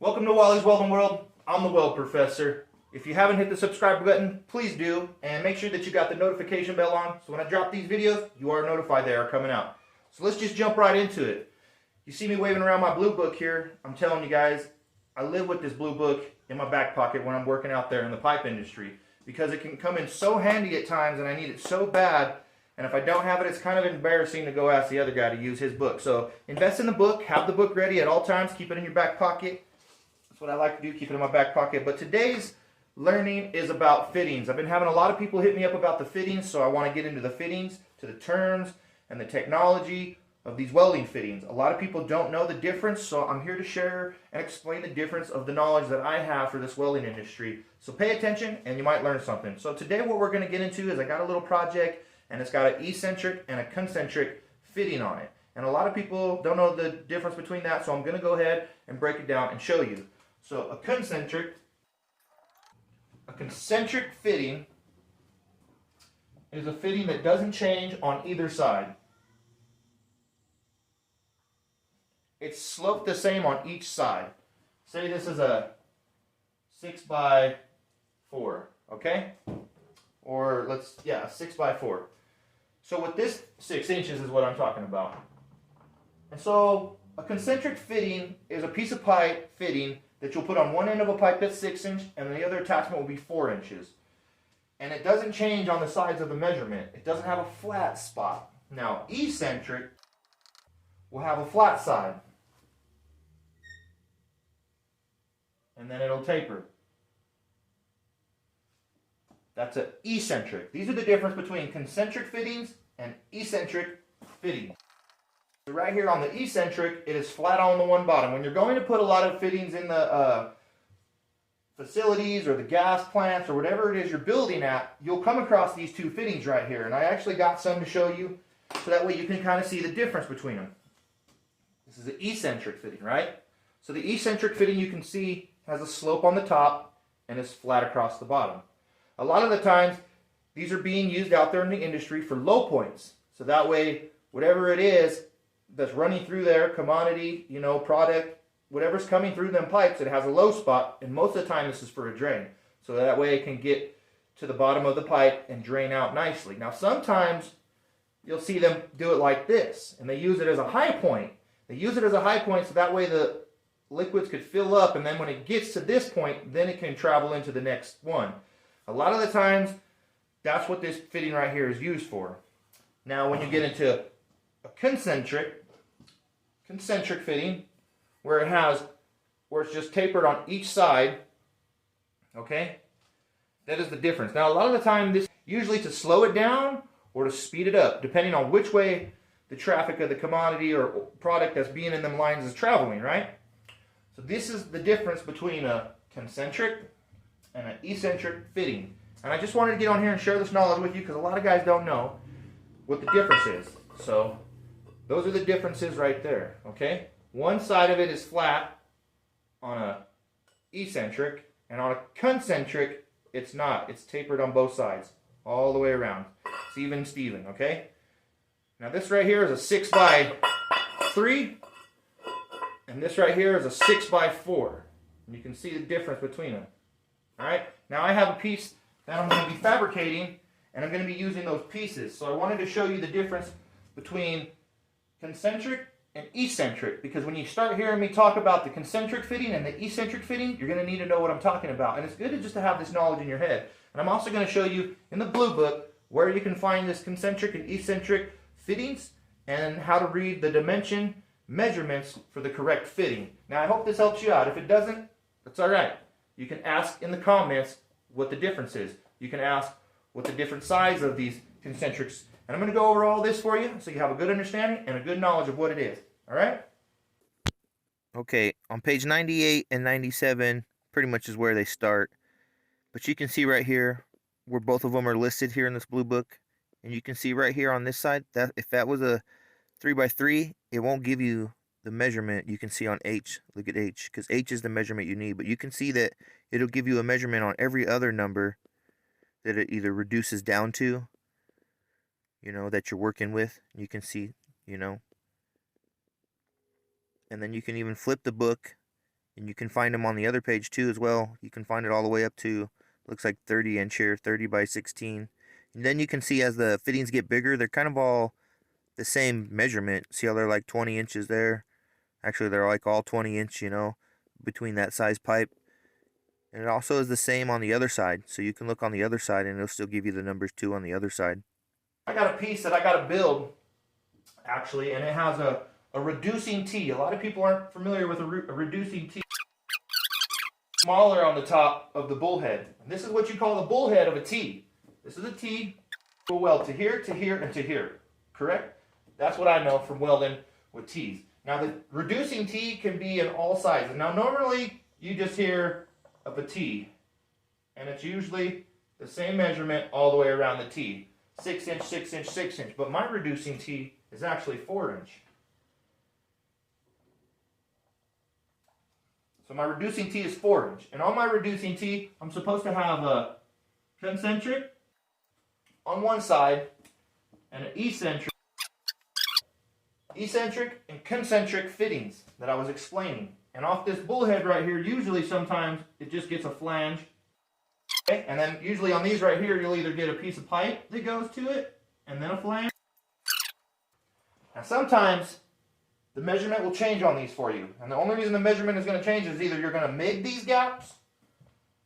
Welcome to Wally's Welding World. I'm the Weld Professor. If you haven't hit the subscribe button, please do, and make sure that you got the notification bell on, so when I drop these videos, you are notified they are coming out. So let's just jump right into it. You see me waving around my blue book here. I'm telling you guys, I live with this blue book in my back pocket when I'm working out there in the pipe industry, because it can come in so handy at times, and I need it so bad. And if I don't have it, it's kind of embarrassing to go ask the other guy to use his book. So invest in the book, have the book ready at all times, keep it in your back pocket. That's what I like to do, keep it in my back pocket. But today's learning is about fittings. I've been having a lot of people hit me up about the fittings, so I want to get into the fittings, to the terms and the technology of these welding fittings. A lot of people don't know the difference, so I'm here to share and explain the difference of the knowledge that I have for this welding industry. So pay attention and you might learn something. So today what we're going to get into is I got a little project and it's got an eccentric and a concentric fitting on it. And a lot of people don't know the difference between that, so I'm going to go ahead and break it down and show you. So a concentric fitting is a fitting that doesn't change on either side. It's sloped the same on each side. Say this is a 6x4, okay? Or 6x4. So with this, 6 inches is what I'm talking about. And so a concentric fitting is a piece of pipe fitting that you'll put on one end of a pipe that's 6 inch, and the other attachment will be 4 inches. And it doesn't change on the sides of the measurement. It doesn't have a flat spot. Now, eccentric will have a flat side. And then it'll taper. That's an eccentric. These are the difference between concentric fittings and eccentric fittings. So right here on the eccentric, it is flat on the one bottom. When you're going to put a lot of fittings in the facilities or the gas plants or whatever it is you're building at, you'll come across these two fittings right here. And I actually got some to show you, so that way you can kind of see the difference between them. This is an eccentric fitting, right? So the eccentric fitting, you can see, has a slope on the top and is flat across the bottom. A lot of the times, these are being used out there in the industry for low points. So that way, whatever it is that's running through there, commodity, product, whatever's coming through them pipes, it has a low spot, and most of the time this is for a drain. So that way it can get to the bottom of the pipe and drain out nicely. Now sometimes you'll see them do it like this, and they use it as a high point. They use it as a high point so that way the liquids could fill up, and then when it gets to this point, then it can travel into the next one. A lot of the times, that's what this fitting right here is used for. Now when you get into a concentric fitting, where it's just tapered on each side, okay? That is the difference. Now a lot of the time, this usually to slow it down or to speed it up, depending on which way the traffic of the commodity or product that's being in them lines is traveling, right? So this is the difference between a concentric and an eccentric fitting. And I just wanted to get on here and share this knowledge with you because a lot of guys don't know what the difference is. So those are the differences right there, okay? One side of it is flat on a eccentric, and on a concentric, it's not. It's tapered on both sides, all the way around. It's even Steven, okay? Now this right here is a 6x3, and this right here is a 6x4. And you can see the difference between them. Alright, now I have a piece that I'm going to be fabricating, and I'm going to be using those pieces. So I wanted to show you the difference between concentric and eccentric, because when you start hearing me talk about the concentric fitting and the eccentric fitting, you're going to need to know what I'm talking about. And it's good just to have this knowledge in your head. And I'm also going to show you in the blue book where you can find this concentric and eccentric fittings and how to read the dimension measurements for the correct fitting. Now I hope this helps you out. If it doesn't, that's alright. You can ask in the comments what the difference is. You can ask what the different size of these concentrics. And I'm going to go over all this for you so you have a good understanding and a good knowledge of what it is. Alright? Okay, on page 98 and 97 pretty much is where they start. But you can see right here where both of them are listed here in this blue book. And you can see right here on this side that if that was a 3x3, it won't give you the measurement you can see on H. Look at H, because H is the measurement you need. But you can see that it'll give you a measurement on every other number that it either reduces down to, that you're working with. You can see, and then you can even flip the book And you can find them on the other page too as well. You can find it all the way up to, looks like 30 inch here, 30 by 16. And then you can see as the fittings get bigger, they're kind of all the same measurement. See how they're like 20 inches there? Actually, they're like all 20 inch, you know, between that size pipe. And it also is the same on the other side. So you can look on the other side and it'll still give you the numbers too on the other side. I got a piece that I got to build, actually, and it has a reducing T. A lot of people aren't familiar with a reducing T. Smaller on the top of the bullhead. And this is what you call the bullhead of a T. This is a T. Go weld to here, to here, and to here. Correct? That's what I know from welding with T's. Now the reducing T can be in all sizes. Now normally you just hear of a T, and it's usually the same measurement all the way around the T. 6 inch, 6 inch, 6 inch. But my reducing T is actually 4 inch. So my reducing T is 4 inch. And on my reducing T, I'm supposed to have a concentric on one side and an eccentric and concentric fittings that I was explaining. And off this bullhead right here, usually sometimes it just gets a flange. Okay? And then usually on these right here, you'll either get a piece of pipe that goes to it and then a flange. Now sometimes the measurement will change on these for you. And the only reason the measurement is going to change is either you're going to MIG these gaps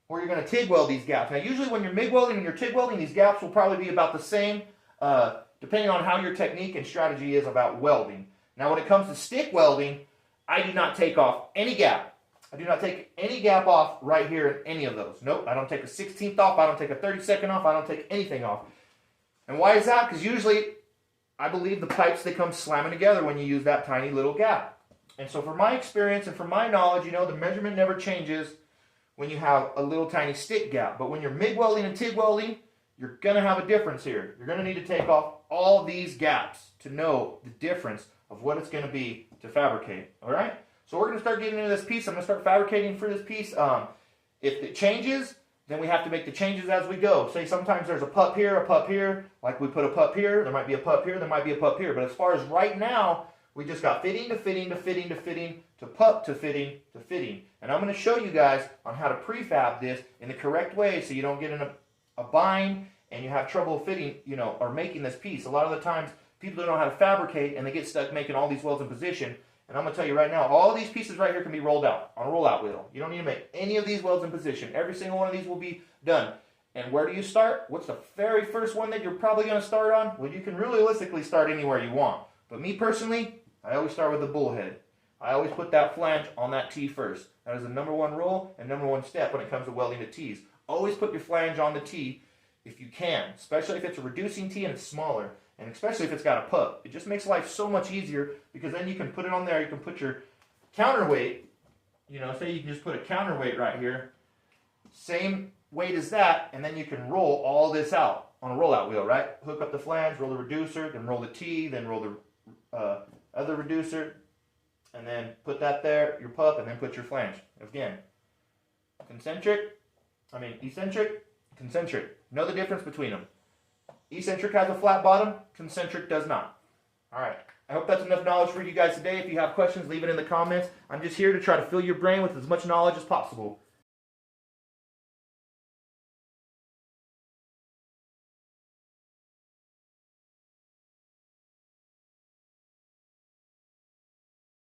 or you're going to TIG weld these gaps. Now usually when you're MIG welding and you're TIG welding, these gaps will probably be about the same depending on how your technique and strategy is about welding. Now when it comes to stick welding, I do not take off any gap. I do not take any gap off right here in any of those. Nope, I don't take a 16th off, I don't take a 32nd off, I don't take anything off. And why is that? Because usually I believe the pipes, they come slamming together when you use that tiny little gap. And so from my experience and from my knowledge, you know, the measurement never changes when you have a little tiny stick gap. But when you're MIG welding and TIG welding, you're going to have a difference here. You're going to need to take off all these gaps to know the difference of what it's going to be to fabricate. All right? So we're going to start getting into this piece. I'm going to start fabricating for this piece. If it changes, then we have to make the changes as we go. Say sometimes there's a pup here, like we put a pup here, there might be a pup here, there might be a pup here. But as far as right now, we just got fitting to fitting to fitting to fitting to pup to fitting to fitting. And I'm going to show you guys on how to prefab this in the correct way so you don't get in a bind and you have trouble fitting, you know, or making this piece. A lot of the times people don't know how to fabricate and they get stuck making all these welds in position. And I'm going to tell you right now, all these pieces right here can be rolled out on a rollout wheel. You don't need to make any of these welds in position. Every single one of these will be done. And where do you start? What's the very first one that you're probably going to start on? Well, you can realistically start anywhere you want. But me personally, I always start with the bullhead. I always put that flange on that T first. That is the #1 rule and #1 step when it comes to welding to T's. Always put your flange on the T if you can, especially if it's a reducing T and it's smaller. And especially if it's got a pup. It just makes life so much easier because then you can put it on there, you can put your counterweight, you know, say you can just put a counterweight right here, same weight as that, and then you can roll all this out on a rollout wheel, right? Hook up the flange, roll the reducer, then roll the T, then roll the other reducer, and then put that there, your pup, and then put your flange. Again, eccentric, concentric. Know the difference between them. Eccentric has a flat bottom, concentric does not. Alright, I hope that's enough knowledge for you guys today. If you have questions, leave it in the comments. I'm just here to try to fill your brain with as much knowledge as possible.